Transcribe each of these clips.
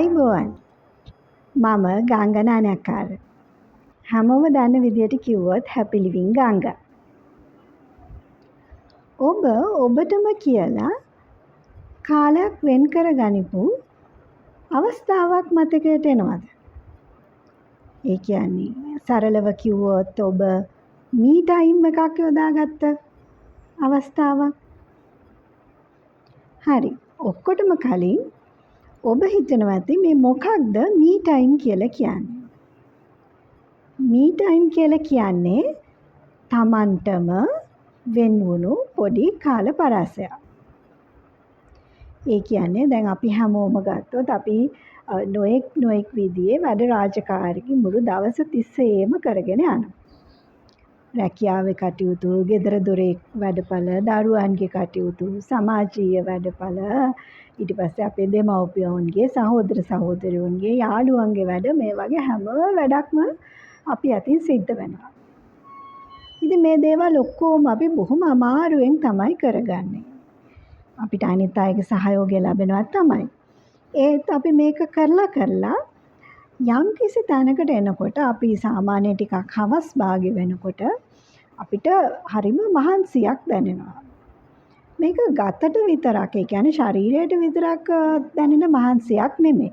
ආයිබෝවන් මම ගංගනානයක්කාර හැමෝම දන්න විදියට කිව්වොත් හැපි ලිවිං ගංගා. ඔබ ඔබටම කියලා කාලයක් වෙන් කර ගනිපු අවස්ථාවක් මතකයට එනවද? ඒ කියන්නේ සරලව කිව්වොත් ඔබ මී ටයිම් එකක් යොදාගත්ත අවස්ථාවක්. හරි. ඔක්කොටම කලින් ඔබ හිතනවා ඇති මේ මොකක්ද මී ටයිම් කියලා කියන්නේ? මී ටයිම් කියලා කියන්නේ තමන්ටම වෙන් වුණු පොඩි කාල පරාසයක්. ඒ කියන්නේ දැන් අපි හැමෝම ගත්තොත් අපි නොඑක් විදිහේ වැඩ රාජකාරී මුළු දවස තිස්සේම කරගෙන යනවා. රැකියාවේ කටයුතු, ගෙදර දොරේ වැඩපළ, දරුවන්ගේ කටයුතු, සමාජීය වැඩපළ, ඊට පස්සේ අපේ දෙමව්පියන්ගේ, සහෝදර සහෝදරියන්ගේ, යාළුවන්ගේ වැඩ මේ වගේ හැම වැඩක්ම අපි අතින් සිද්ධ වෙනවා. ඉතින් මේ දේවල් ඔක්කොම අපි බොහොම අමාරුවෙන් තමයි කරගන්නේ. අපිට අනිත් අයගේ සහයෝගය ලැබෙනවා තමයි. ඒත් අපි මේක කරලා යම් කිසි තැනකට එනකොට අපි සාමාන්‍ය ටිකක් හවස් භාගෙ වෙනකොට අපිට හරිම මහන්සියක් දැනෙනවා. මේක ගතට විතරක්, ඒ කියන්නේ ශරීරයට විතරක් දැනෙන මහන්සියක් නෙමෙයි.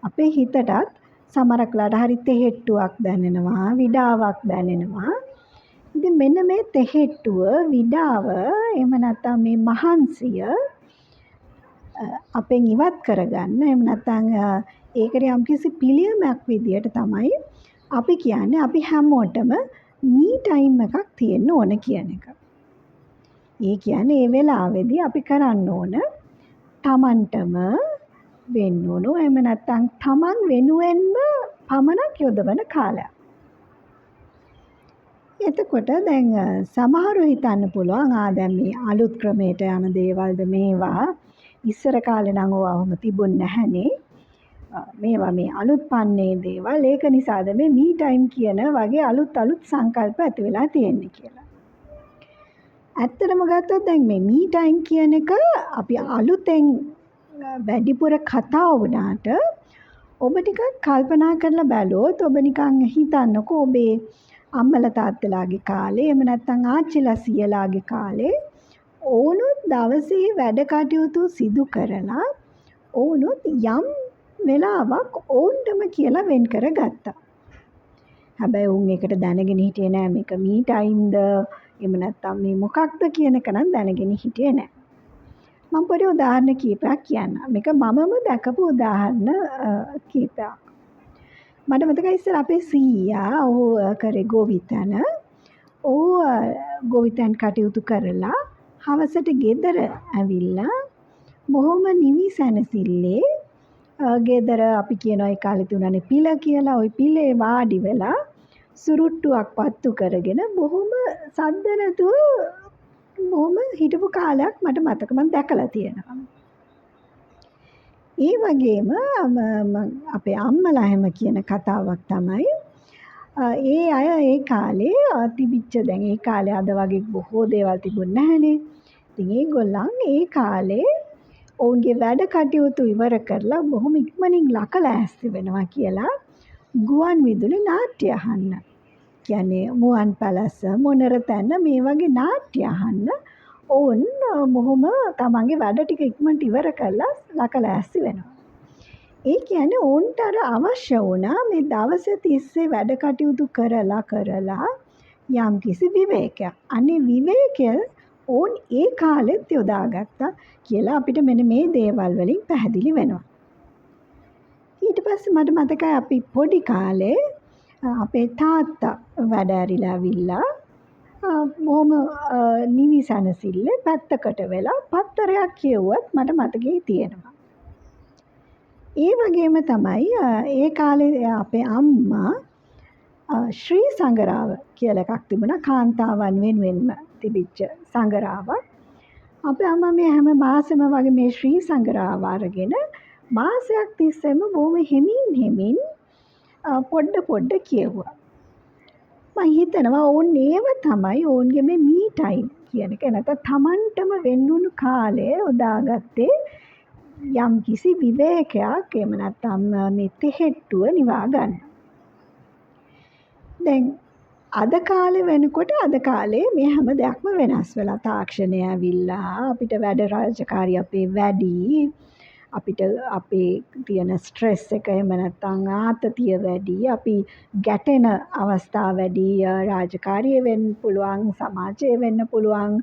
අපේ හිතටත් සමහරක්ලාට හරි තෙහෙට්ටුවක් දැනෙනවා, විඩාවක් දැනෙනවා. ඉතින් මෙන්න මේ තෙහෙට්ටුව, විඩාව, එහෙම නැත්නම් මේ මහන්සිය අපෙන් ඉවත් කරගන්න, එහෙම නැත්නම් ඒකට යම්කිසි පිළියමක් විදියට තමයි අපි කියන්නේ අපි හැමෝටම මී ටයිම් එකක් තියෙන්න ඕන කියන එක. ඒ කියන්නේ මේ වෙලාවේදී අපි කරන්න ඕන තමන්ටම වෙන්න ඕන, එහෙම නැත්නම් තමන් වෙනුවෙන්ම පමණක් යොදවන කාලයක්. එතකොට දැන් සමහරව හිතන්න පුළුවන් දැන් මේ අලුත් ක්‍රමයට යන දේවල්ද මේවා, ඉස්සර කාලේ නම් ඕවම තිබුණ නැහනේ. මේවා මේ අලුත් පන්නේ දේවල්, ඒක නිසාද මේ මී ටයිම් කියන වගේ අලුත් සංකල්ප ඇති වෙලා තියෙන්නේ කියලා. ඇත්තටම ගත්තොත් දැන් මේ මී ටයිම් කියන එක අපි අලුතෙන් වැඩිපුර කතා වුණාට ඔබ ටිකක් කල්පනා කරලා බැලුවොත් ඔබ නිකන් හිතන්නකෝ ඔබේ අම්මලා තාත්තලාගේ කාලේ, එහෙම නැත්නම් ආච්චිලා සීයලාගේ කාලේ ඕනොත් දවසේ වැඩ කටයුතු සිදු කරලා ඕනොත් යම් වෙලාවක් ඕන්ටම කියලා වෙන් කරගත්තා. හැබැයි උන් ඒකට දැනගෙන හිටියේ නෑ මේක මී ටයිම්ද, එහෙම නැත්නම් මේ මොකක්ද කියන එක නම් දැනගෙන හිටියේ නෑ. මම පොඩි උදාහරණ කීපයක් කියන්නම්. මේක මමම දැකපු උදාහරණ කීපයක්. මට මතකයි ඉස්සර අපේ සීයා කරේ ගෝවිතැන. ගෝවිතැන් කටයුතු කරලා හවසට ගෙදර ඇවිල්ලා බොහොම නිවි සැනසෙල්ලේ ගෙදර අපි කියන ඒ කාලේ තුනනේ පිළ කියලා, ওই පිළේ වාඩි වෙලා සුරුට්ටුවක් පත්තු කරගෙන බොහොම සද්ද නැතුව බොහොම හිටපු කාලයක් මට මතක, මම දැකලා තියෙනවා. ඒ වගේම අපේ අම්මලා හැම කියන කතාවක් තමයි ඒ අය ඒ කාලේ තිබිච්ච, දැන් ඒ කාලේ අද වගේ බොහෝ දේවල් තිබුණ නැහනේ. ඉතින් ඒගොල්ලන් ඒ කාලේ ඔවුන්ගේ වැඩ කටයුතු ඉවර කරලා බොහොම ඉක්මනින් ලකලෑස්ති වෙනවා කියලා ගුවන් විදුලි නාට්‍ය අහන්න. කියන්නේ මුවන් පැලස, මොනර තැන්න මේ වගේ නාට්‍ය අහන්න ඔවුන් බොහොම තමන්ගේ වැඩ ටික ඉක්මනට ඉවර කරලා ලකලෑස්ති වෙනවා. ඒ කියන්නේ ඔවුන්ට අර අවශ්‍ය වුණා මේ දවස් තිස්සේ වැඩ කටයුතු කරලා යම් කිසි විවේකයක්. අනේ විවේකය ඔවුන් ඒ කාලෙත් යොදාගත්තා කියලා අපිට මෙන්න මේ දේවල් වලින් පැහැදිලි වෙනවා. ඊට පස්සේ මට මතකයි අපි පොඩි කාලේ අපේ තාත්තා වැඩ ඇරිලා ඇවිල්ලා බොහොම නිවිසනසිල්ලේ පැත්තකට වෙලා පත්තරයක් කියවුවත් මට මතකේ තියෙනවා. ඒ වගේම තමයි ඒ කාලේ අපේ අම්මා ශ්‍රී සංගරාව කියලා එකක් තිබුණා, කාන්තාවන් වෙනුවෙන්ම තිබිච්ච සංගරාවක්. අපේ අම්මා මේ හැම මාසෙම වගේ මේ ශ්‍රී සංගරාව අරගෙන මාසයක් තිස්සේම බොහොම හිමින් පොඩ කියවුවා. මම හිතනවා ඕන් ඒව තමයි ඕන්ගේ මේ මී ටයිම් කියන එක. නැත්නම් තමන්ටම වෙන්නුණු කාලය උදාගත්තේ යම් කිසි විවේකයක් එහෙම නැත්නම් මේ තෙහෙට්ටුව නිවා ගන්න. දැන් අද කාලේ වෙනකොට අද කාලේ මේ හැම දෙයක්ම වෙනස් වෙලා තාක්ෂණය ඇවිල්ලා අපිට වැඩ රාජකාරී අපේ වැඩි අපිට අපේ තියෙන ස්ට්‍රෙස් එක එහෙම නැත්නම් ආතතිය වැඩි අපි ගැටෙන අවස්ථා වැඩි රාජකාරිය වෙන්න පුළුවන් සමාජයේ වෙන්න පුළුවන්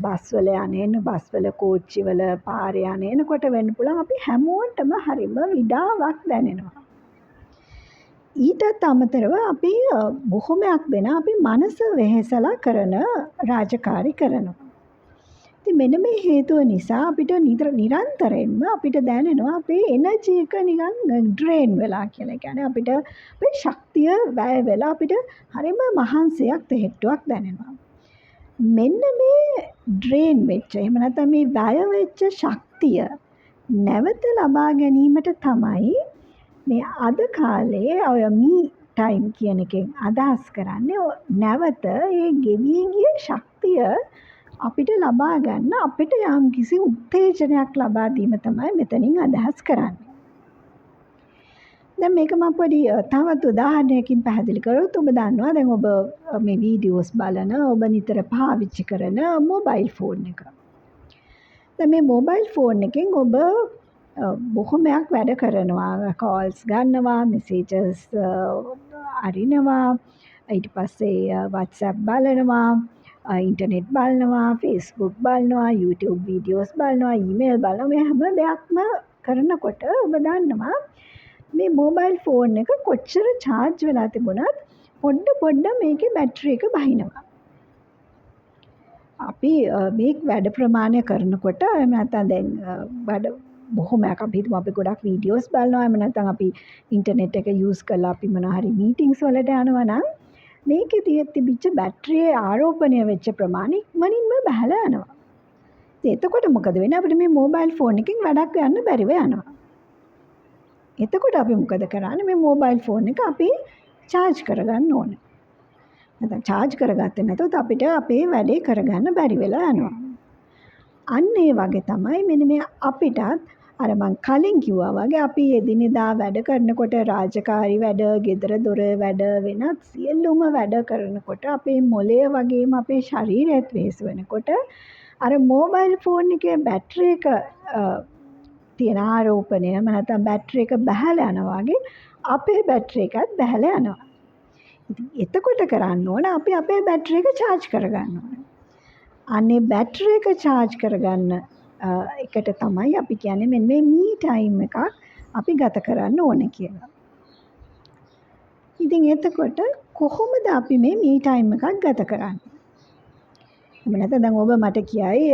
බස්වල යන බස්වල කෝච්චිවල පාරේ යනකොට වෙන්න පුළුවන් අපි හැමෝටම හරිම විඩාවක් දැනෙනවා. ඊටත් අමතරව අපි බොහොමයක් දෙනා අපි මනස වෙහෙසලා කරන රාජකාරී කරනවා. ඉතින් මෙන්න මේ හේතුව නිසා අපිට නිරන්තරයෙන්ම අපිට දැනෙනවා අපේ එනර්ජි එක නිකන් ඩ්‍රේන් වෙලා කියලා. කියන්නේ අපිට අපේ ශක්තිය වැය වෙලා අපිට හරිම මහන්සියක් තෙහෙට්ටුවක් දැනෙනවා. මෙන්න මේ ඩ්‍රේන් වෙච්ච එහෙම නැත්නම් මේ වැය වෙච්ච ශක්තිය නැවත ලබා ගැනීමට තමයි මේ අද කාලේ ඔය මී ටයිම් කියන එකෙන් අදහස් කරන්නේ නැවත ඒ ගෙවී ගිය ශක්තිය අපිට ලබා ගන්න අපිට යම් කිසි උත්තේජනයක් ලබා දීම තමයි මෙතනින් අදහස් කරන්නේ. දැන් මේක මම පොඩි තවත් උදාහරණයකින් පැහැදිලි කරොත් ඔබ දන්නවා දැන් ඔබ මේ වීඩියෝස් බලන ඔබ නිතර පාවිච්චි කරන මොබයිල් ෆෝන් එක. දැන් මේ මොබයිල් ෆෝන් එකෙන් ඔබ බොහොමයක් වැඩ කරනවා කෝල්ස් ගන්නවා මෙසේජස් අරිනවා ඊට පස්සේ WhatsApp බලනවා ඉන්ටර්නෙට් බලනවා Facebook බලනවා YouTube වීඩියෝස් බලනවා ඊමේල් බලනවා මේ හැම දෙයක්ම කරනකොට ඔබ දන්නවා මේ මොබයිල් ෆෝන් එක කොච්චර charge වෙලා තිබුණත් පොඩ මේකේ බැටරි එක බහිනවා. අපි මේ වැඩ ප්‍රමාණය කරනකොට එහෙම නැත්නම් දැන් වැඩ බොහොමයක් අපි හිතමු අපි ගොඩක් වීඩියෝස් බලනවා එහෙම නැත්නම් අපි ඉන්ටර්නෙට් එක යූස් කරලා අපි මොනවා හරි මීටින්ග්ස් වලට යනවා නම් මේකේ තිබිච්ච බැටරියේ ආරෝපණය වෙච්ච ප්‍රමාණය ඉක්මනින්ම බහලා යනවා. එතකොට මොකද වෙන්නේ අපිට මේ මොබයිල් ෆෝන් එකෙන් වැඩක් ගන්න බැරිව යනවා. එතකොට අපි මොකද කරන්නේ මේ මොබයිල් ෆෝන් එක අපි charge කරගන්න ඕනේ. නැත්නම් charge කරගත්තේ නැතොත් අපිට අපේ වැඩේ කරගන්න බැරි වෙලා යනවා. අන්න ඒ වගේ තමයි මෙන්න මේ අපිටත් අර මං කලින් කිව්වා වගේ අපි එදිනෙදා වැඩ කරනකොට රාජකාරී වැඩ, ගෙදර දොර වැඩ වෙනත් සියලුම වැඩ කරනකොට අපේ මොළය වගේම අපේ ශරීරයත් වෙහෙස වෙනකොට අර මොබයිල් ෆෝන් එකේ බැටරි එක තියෙන ආරෝපණය නැත්නම් බැටරි එක බහලා යනවා වගේ අපේ බැටරි එකත් බහලා යනවා. ඉතින් එතකොට කරන්න ඕන අපි අපේ බැටරි එක charge කරගන්න ඕන. අනේ බැටරි එක charge කරගන්න එකට තමයි අපි කියන්නේ මෙන්න මේ මී ටයිම් එකක් අපි ගත කරන්න ඕනේ කියලා. ඉතින් එතකොට කොහොමද අපි මේ මී ටයිම් එකක් ගත කරන්නේ? එහෙම නැත්නම් දැන් ඔබ මට කියයි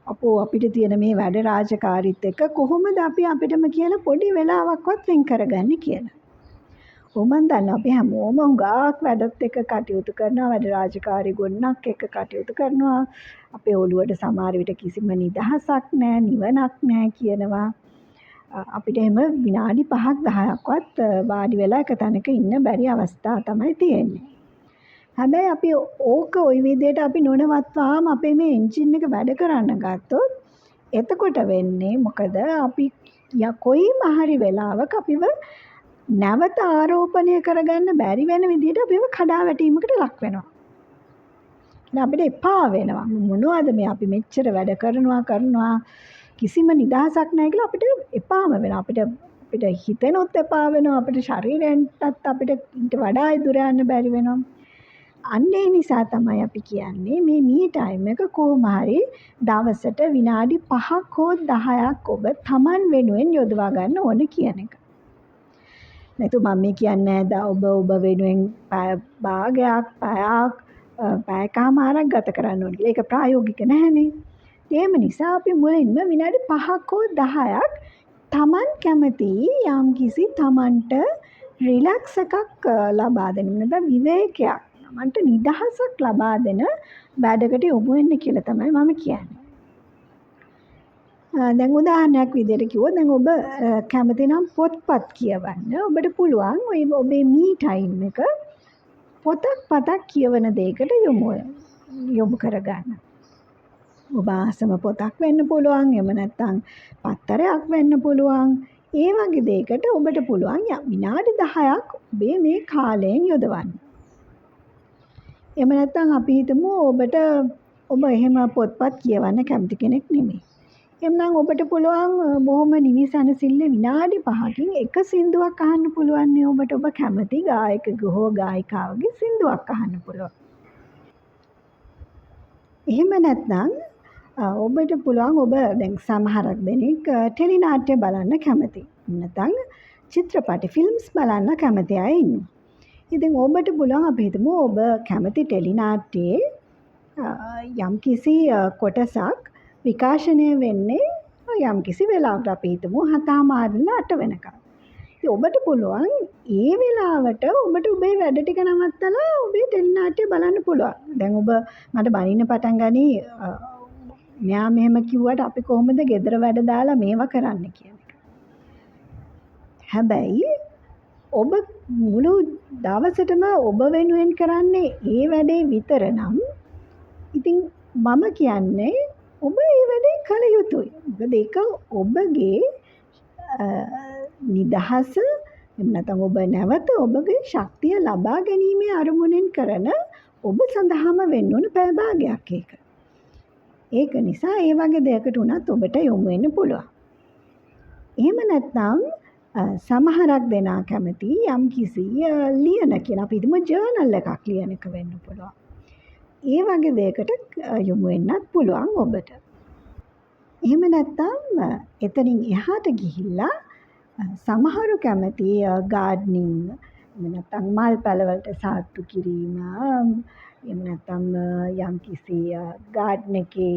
අපෝ අපිට තියෙන මේ වැඩ රාජකාරීත් එක්ක කොහොමද අපි අපිටම කියලා පොඩි වෙලාවක්වත් වෙන් කරගන්නේ කියලා. මම දන්නවා අපි හැමෝම හුඟක් වැඩත් එක්ක කටයුතු කරනවා වැඩ රාජකාරී ගොන්නක් එක්ක කටයුතු කරනවා අපේ ඔළුවට සමහර විට කිසිම නිදහසක් නැහැ නිවනක් නැහැ කියනවා අපිට එහෙම විනාඩි 5ක් 10ක්වත් වාඩි වෙලා එක තැනක ඉන්න බැරි අවස්ථා තමයි තියෙන්නේ. හැබැයි අපි ඕක ওই විදිහට අපි නොනවත්වාම අපේ මේ එන්ජින් එක වැඩ කරන්න ගත්තොත් එතකොට වෙන්නේ මොකද අපි කොයිම හරි වෙලාවක අපිව නැවත ආරෝපණය කරගන්න බැරි වෙන විදිහට අපිව කඩාවැටීමකට ලක් වෙනවා. අපිට එපා වෙනවා. මොනවද මේ අපි මෙච්චර වැඩ කරනවා කිසිම නිදහසක් නැහැ කියලා අපිට එපාම වෙනවා. අපිට හිතෙනොත් එපා වෙනවා. අපිට ශරීරයෙන්ටත් අපිට ඊට වඩා දුර යන්න බැරි වෙනවා. අන්න ඒ නිසා තමයි අපි කියන්නේ මේ මී ටයිම් එක කොහොම හරි දවසට විනාඩි 5ක් හෝ 10ක් ඔබ Taman වෙනුවෙන් යොදවා ගන්න ඕන කියන එක. නැතු මම මේ කියන්නේ ඔබ වෙනුවෙන් භාගයක් පැයකමාරක් ගත කරන්න ඕනේ කියලා. ඒක ප්‍රායෝගික නැහැනේ. ඒම නිසා අපි මුලින්ම විනාඩි 5ක් හෝ 10ක් Taman කැමති යම්කිසි Tamanට රිලැක්ස් එකක් ලබා දෙන්න නැත්නම් විවේකයක් Tamanට නිදහසක් ලබා දෙන වැඩකට යොමු වෙන්න කියලා තමයි මම කියන්නේ. දැන් උදාහරණයක් විදිහට කිව්වොත් දැන් ඔබ කැමති නම් පොත්පත් කියවන්න ඔබට පුළුවන් ඔබේ මී ටයිම් එක පොතක් කියවන දෙයකට යොමු කරගන්න. ඔබ ආසම පොතක් වෙන්න පුළුවන්. එහෙම නැත්නම් පත්තරයක් වෙන්න පුළුවන්. ඒ වගේ දෙයකට ඔබට පුළුවන් විනාඩි 10ක් ඔබේ මේ කාලයෙන් යොදවන්න. එහෙම නැත්නම් අපි හිතමු ඔබ එහෙම පොත්පත් කියවන්න කැමති කෙනෙක් නෙමෙයි. එම්නම් ඔබට පුළුවන් බොහොම නිවිසනසිල්ල විනාඩි 5කින් එක සින්දුවක් අහන්න පුළුවන් නේ ඔබට. ඔබ කැමති ගායකයෙකු හෝ ගායිකාවගේ සින්දුවක් අහන්න පුළුවන්. එහෙම නැත්නම් ඔබට පුළුවන් ඔබ දැන් සමහරක් දෙනෙක් ටෙලි නාට්‍ය බලන්න කැමති. නැත්නම් චිත්‍රපට ෆිල්ම්ස් බලන්න කැමති අය ඉන්නවා. ඉතින් ඔබට පුළුවන් අපි හිතමු ඔබ කැමති ටෙලි නාට්‍යයේ යම්කිසි කොටසක් විකාශනය වෙන්නේ යම්කිසි වෙලාවකට අපි හිතමු 7:00 ඉඳලා 8 වෙනකම්. ඉතින් ඔබට පුළුවන් ඒ වෙලාවට ඔබට ඔබේ වැඩ ටික නවත්තලා ඔබේ ටෙලි නාට්‍ය බලන්න පුළුවන්. දැන් ඔබ මට බනින්න පටන් ගනි මෙයා මෙහෙම කිව්වට අපි කොහොමද ගෙදර වැඩ දාලා මේවා කරන්න කියන එක. හැබැයි ඔබ මුළු දවසටම ඔබ වෙනුවෙන් කරන්නේ ඒ වැඩේ විතර නම් ඉතින් මම කියන්නේ ඔබ ඒ වැඩේ කළ යුතුයි. මොකද ඒක ඔබගේ නිදහස එහෙම නැත්නම් ඔබ නැවත ඔබගේ ශක්තිය ලබා ගැනීමේ අරමුණෙන් කරන ඔබ සඳහාම වෙන්න ඕන පැය භාගයක් ඒක. ඒක නිසා ඒ වගේ දෙයකට උනත් ඔබට යොමු වෙන්න පුළුවන්. එහෙම නැත්නම් සමහරක් දෙනා කැමති යම්කිසි ලියන කියන අපි හිතමු ජර්නල් එකක් ලියන එක වෙන්න පුළුවන්. ඒ වගේ දෙයකට යොමු වෙන්නත් පුළුවන් ඔබට. එහෙම නැත්නම් එතනින් එහාට ගිහිල්ලා සමහරු කැමති ගාඩ්නින් එහෙම නැත්නම් මල් පැලවලට සාත්තු කිරීම එහෙම නැත්නම් යම්කිසි ගාඩ්න් එකේ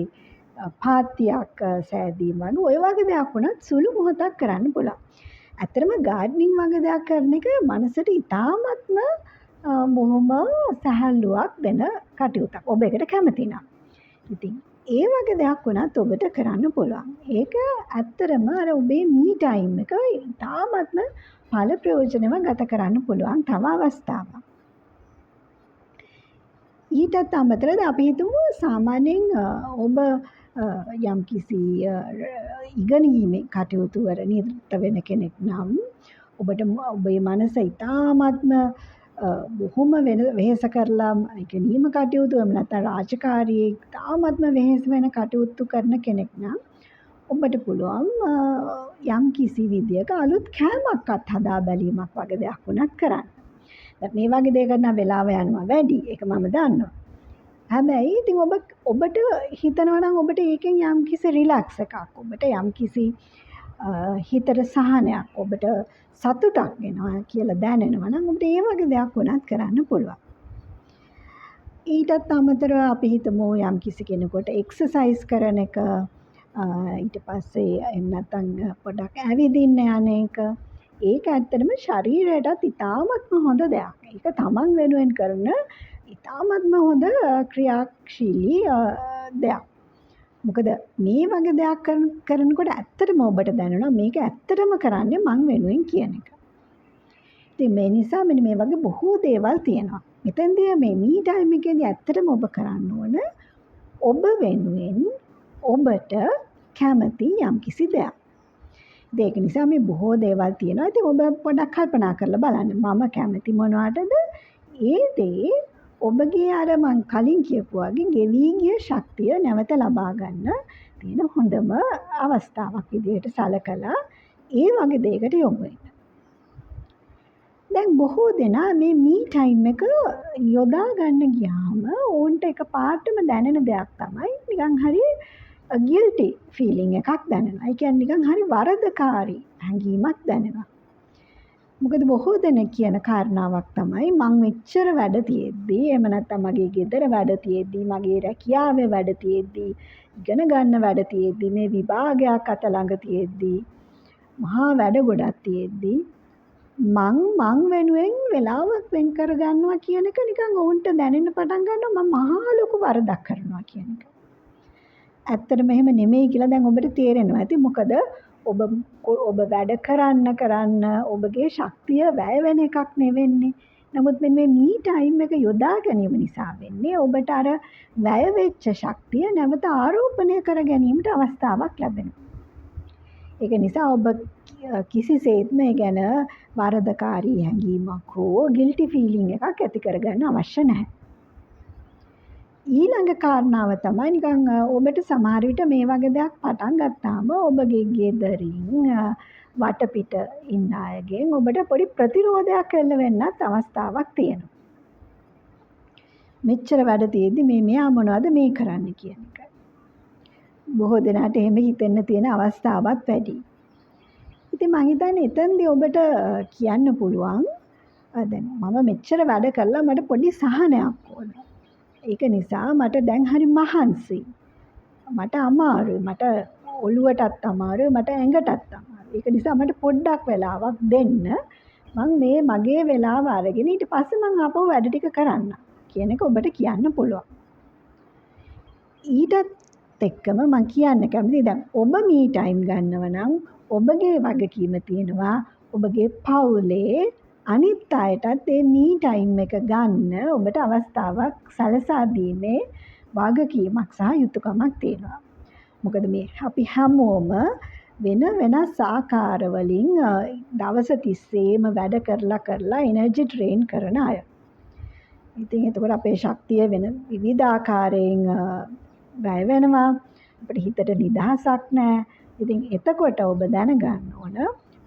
පාත්තියක් සෑදීම වගේ ඔය වගේ දෙයක් වුණත් සුළු මොහොතක් කරන්න පුළුවන්. ඇත්තටම ගාඩ්නින් වගේ දෙයක් කරන එක මනසට ඉතාමත්ම බොහොම සැහැල්ලුවක් දෙන කටයුත්තක්. ඔබ ඒකට කැමති නම්. ඉතින් ඒ වගේ දෙයක් වුණත් ඔබට කරන්න පුළුවන්. ඒක ඇත්තටම අර ඔබේ මී ටයිම් එක ඉතාමත්ම ඵල ප්‍රයෝජනව ගත කරන්න පුළුවන් තව අවස්ථාවක්. ඊටත් අමතරව අපි හිතමු සාමාන්‍යයෙන් ඔබ යම්කිසි ඉගෙනීමේ කටයුතු වල නිරත වෙන කෙනෙක් නම් ඔබට ඔබේ මනස ඉතාමත්ම බොහොම වෙහෙස කරලා ඉගෙනීම කටයුතු එහෙම නැත්නම් රාජකාරියේ ඉතාමත්ම වෙහෙස වෙන කටයුතු කරන කෙනෙක් නම් ඔබට පුළුවන් යම්කිසි විදියක අලුත් කෑමක්වත් හදා බැලීමක් වගේ දෙයක් වුණත් කරන්න. දැන් මේ වගේ දෙයකට නම් වෙලාව යනවා වැඩි. ඒක මම දන්නවා. හැබැයි ඉතින් ඔබට හිතනවා නම් ඔබට ඒකෙන් යම්කිසි රිලැක්ස් එකක් ඔබට යම්කිසි හිතට සහනයක් ඔබට සතුටක් එනවා කියලා දැනෙනවා නම් ඔබට ඒ වගේ දෙයක් වුණත් කරන්න පුළුවන්. ඊටත් අමතරව අපි හිතමු යම්කිසි කෙනෙකුට එක්සර්සයිස් කරන එක ඊට පස්සේ එහෙම නැත්නම් පොඩක් ඇවිදින්න යන එක ඒක ඇත්තටම ශරීරයටත් ඉතාමත්ම හොඳ දෙයක්. ඒක තමන් වෙනුවෙන් කරන ඉතාමත්ම හොඳ ක්‍රියාශීලී දෙයක්. මොකද මේ වගේ දෙයක් කරනකොට ඇත්තටම ඔබට දැනෙනවා මේක ඇත්තටම කරන්නේ මං වෙනුවෙන් කියන එක. ඉතින් මේ නිසා මෙන්න මේ වගේ බොහෝ දේවල් තියෙනවා. මෙතෙන්දී මේ මී ටයිම් එකේදී ඇත්තටම ඔබ කරන්න ඕන ඔබ වෙනුවෙන් ඔබට කැමති යම්කිසි දෙයක්. ඒක නිසා මේ බොහෝ දේවල් තියෙනවා. ඉතින් ඔබ පොඩ්ඩක් කල්පනා කරලා බලන්න. මම කැමති මොනවටද? ඒ දේ ඔබගේ අර මං කලින් කියපු වගේ ගෙවි ගිය ශක්තිය නැවත ලබා ගන්න තියෙන හොඳම අවස්ථාවක් විදිහට සලකලා ඒ වගේ දෙයකට යොමු වෙන්න. දැන් බොහෝ දෙනා මේ මී ටයිම් එක යොදා ගන්න ගියාම ඕන්ට එක පාටම දැනෙන දෙයක් තමයි නිකන් හරි ගිල්ටි ෆීලිං එකක් දැනෙනවා. ඒ කියන්නේ නිකන් හරි වරදකාරී හැඟීමක් දැනෙනවා. මොකද බොහෝ දෙනෙක් කියන කාරණාවක් තමයි මං මෙච්චර වැඩ තියෙද්දි එහෙම නැත්නම් මගේ ගෙදර වැඩ තියෙද්දි මගේ රැකියාවේ වැඩ තියෙද්දි ඉගෙන ගන්න වැඩ තියෙද්දි මේ විභාගයක් අත ළඟ තියෙද්දි මහා වැඩ ගොඩක් තියෙද්දි මං වෙනුවෙන් වෙලාවක් වෙන් කර ගන්නවා කියන එක නිකන් ඕන්ට දැනෙන්න පටන් ගන්නවා මම මහා ලොකු වරදක් කරනවා කියන එක. ඇත්තටම එහෙම නෙමෙයි කියලා දැන් ඔබට තේරෙනවා ඇති. මොකද ඔබ වැඩ කරන්න ඔබගේ ශක්තිය වැය වෙන එකක් නෙවෙන්නේ. නමුත් මෙන්න මේ මී ටයිම් එක යොදා ගැනීම නිසා වෙන්නේ ඔබට අර වැය වෙච්ච ශක්තිය නැවත ආරෝපණය කර ගැනීමට අවස්ථාවක් ලැබෙනවා. ඒක නිසා ඔබ කිසිසේත්ම ඒ ගැන වරදකාරී හැඟීමක් හෝ ගිල්ටි ෆීලිං එකක් ඇති කරගන්න අවශ්‍ය නැහැ. ඊළඟ කාරණාව තමයි නිකන් ඔබට සමහර විට මේ වගේ දෙයක් පටන් ගත්තාම ඔබගේ ගෙදරින් වටපිට ඉන්න අයගෙන් ඔබට පොඩි ප්‍රතිරෝධයක් එල්ල වෙන්නත් අවස්ථාවක් තියෙනවා. මෙච්චර වැඩ තියෙද්දි මෙයා මොනවද මේ කරන්න කියන එක. බොහෝ දෙනාට එහෙම හිතෙන්න තියෙන අවස්ථාවක් වැඩි. ඉතින් මං හිතන්නේ එතෙන්දී ඔබට කියන්න පුළුවන් දැන් මම මෙච්චර වැඩ කළා මට පොඩි සහනයක් ඕන. ඒක නිසා මට දැන් හරි මහන්සි. මට අමාරුයි. මට ඔළුවටත් අමාරුයි. මට ඇඟටත් අමාරුයි. ඒක නිසා මට පොඩ්ඩක් වෙලාවක් දෙන්න. මං මේ මගේ වෙලාව අරගෙන ඊට පස්සේ මං ආපහු වැඩ ටික කරන්න කියන එක ඔබට කියන්න පුළුවන්. ඊටත් එක්කම මං කියන්න කැමතියි දැන් ඔබ මී ටයිම් ගන්නව නම් ඔබගේ වගකීම තියෙනවා ඔබගේ පවුලේ අනිත් අයටත් මේ මී ටයිම් එක ගන්න ඔබට අවස්ථාවක් සලසා දීමේ වගකීමක් සහ යුතුයකමක් තියෙනවා. මොකද මේ අපි හැමෝම වෙන වෙනස් ආකාරවලින් දවස් 30ෙම වැඩ කරලා එනර්ජි ඩ්‍රේන් කරන අය. ඉතින් එතකොට අපේ ශක්තිය වෙන විවිධ ආකාරයෙන් වැය වෙනවා. අපිට හිතට නිදහසක් නැහැ. ඉතින් එතකොට ඔබ දැනගන්න ඕන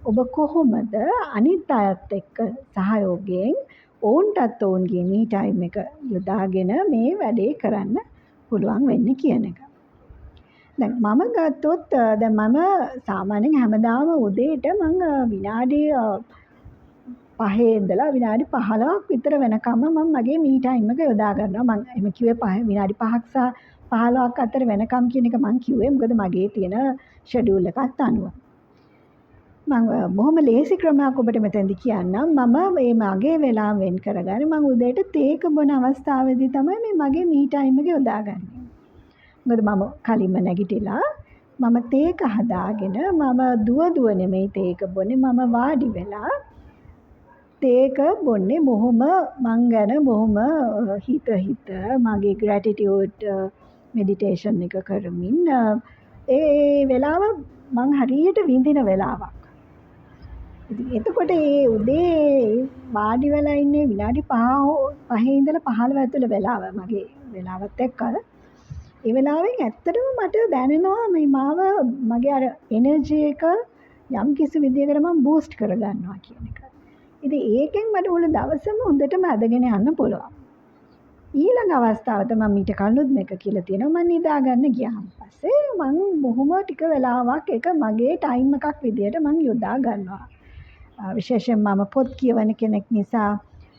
ඔබ කොහොමද අනිත් අයත් එක්ක සහයෝගයෙන් ඔවුන්ටත් ඔවුන්ගේ මී ටයිම් එක යොදාගෙන මේ වැඩේ කරන්න පුළුවන් වෙන්නේ කියන එක. දැන් මම ගත්තොත් දැන් මම සාමාන්‍යයෙන් හැමදාම උදේට මම විනාඩි 5 ඉඳලා විනාඩි 15ක් විතර වෙනකම් මම මගේ මී ටයිම් එක යොදා ගන්නවා. මම එහෙම කිව්වේ විනාඩි 5ක් සහ 15ක් අතර වෙනකම් කියන එක මම කිව්වේ මොකද මගේ තියෙන ෂෙඩියුල් එකත් අනුව. මම බොහොම ලේසි ක්‍රමයක් ඔබට මෙතෙන්දි කියන්නම්. මම මේ මගේ වෙලාව වෙන් කරගන්න මම උදේට තේක බොන අවස්ථාවේදී තමයි මේ මගේ මී ටයිම් එක යොදාගන්නේ. මොකද මම කලින්ම නැගිටලා මම තේක හදාගෙන මම දුව නෙමෙයි තේක බොන්නේ මම වාඩි වෙලා තේක බොන්නේ බොහොම මං ගැන බොහොම හිත මගේ ග්‍රැටිටියුඩ් මෙඩිටේෂන් එක කරමින් ඒ වෙලාව මං හරියට විඳින වෙලාවක්. ඉතින් එතකොට ඒ උදේ වාඩි වෙලා ඉන්නේ විනාඩි 5 ඉඳලා 15 ඇතුළේ වෙලාව මගේ වෙලාවත් එක්ක ඒ වෙලාවෙන් ඇත්තටම මට දැනෙනවා මේ මාව මගේ අර එනර්ජි එක යම් කිසි විදියකට මම බූස්ට් කරගන්නවා කියන එක. ඉතින් ඒකෙන් මට මුළු දවසම හොඳටම අදගෙන යන්න පුළුවන්. ඊළඟ අවස්ථාව තමයි මීට කලිනුත් මේක කියලා තියෙනවා මම නිදා ගන්න ගියාම පස්සේ මම බොහොම ටික වෙලාවක් ඒක මගේ ටයිම් එකක් විදියට මම යොදා ගන්නවා. විශේෂයෙන් මම පොත් කියවන කෙනෙක් නිසා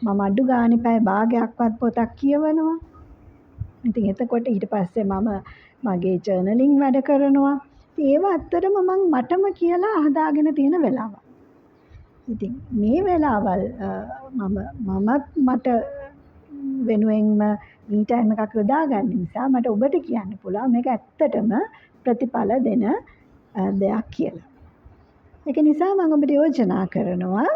මම අඩු ගානේ පැය භාගයක්වත් පොතක් කියවනවා. ඉතින් එතකොට ඊට පස්සේ මම මගේ ජර්නලින් වැඩ කරනවා. ඒව ඇත්තටම මම මටම කියලා හදාගෙන තියෙන වෙලාවක්. ඉතින් මේ වෙලාවල් මමත් මට වෙනුවෙන්ම මී ටයිම් එකක් යොදා ගන්න නිසා මට ඔබට කියන්න පුළුවන් මේක ඇත්තටම ප්‍රතිඵල දෙන දෙයක් කියලා. ඒක නිසා මම ඔබට යෝජනා කරනවා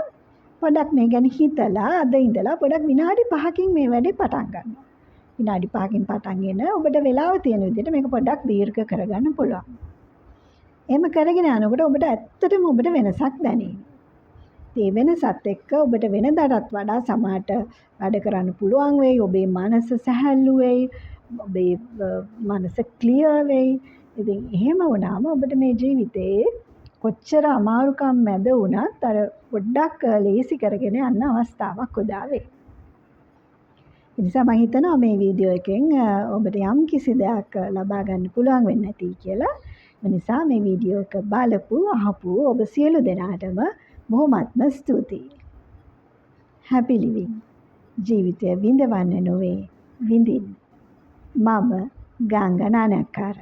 පොඩක් මේ ගැන හිතලා අද ඉඳලා පොඩක් විනාඩි 5කින් මේ වැඩේ පටන් ගන්න. විනාඩි 5කින් පටන්ගෙන ඔබට වෙලාව තියෙන විදිහට මේක පොඩක් දීර්ඝ කරගන්න පුළුවන්. එහෙම කරගෙන යනකොට ඔබට ඇත්තටම ඔබට වෙනසක් දැනෙනවා. ඒ වෙනසත් එක්ක ඔබට වෙනදාටත් වඩා සමාහට වැඩ කරන්න පුළුවන් වෙයි. ඔබේ මනස සැහැල්ලු වෙයි. ඔබේ මනස ක්ලියර් වෙයි. ඉතින් එහෙම වුණාම ඔබට මේ ජීවිතේ කොච්චර අමාරුකම් මැද වුණත් අර පොඩ්ඩක් ලේසි කරගෙන යන්න අවස්ථාවක් උදා වෙයි. ඒ නිසා මම හිතනවා මේ වීඩියෝ එකෙන් ඔබට යම් කිසි දෙයක් ලබා ගන්න පුළුවන් වෙන්නේ නැති කියලා. ඒ නිසා මේ වීඩියෝ එක බලපු අහපු ඔබ සියලු දෙනාටම බොහොමත්ම ස්තුතියි. Happy living. ජීවිතය විඳවන්න නොවේ විඳින්න. මම ගංගා නානක්කාර.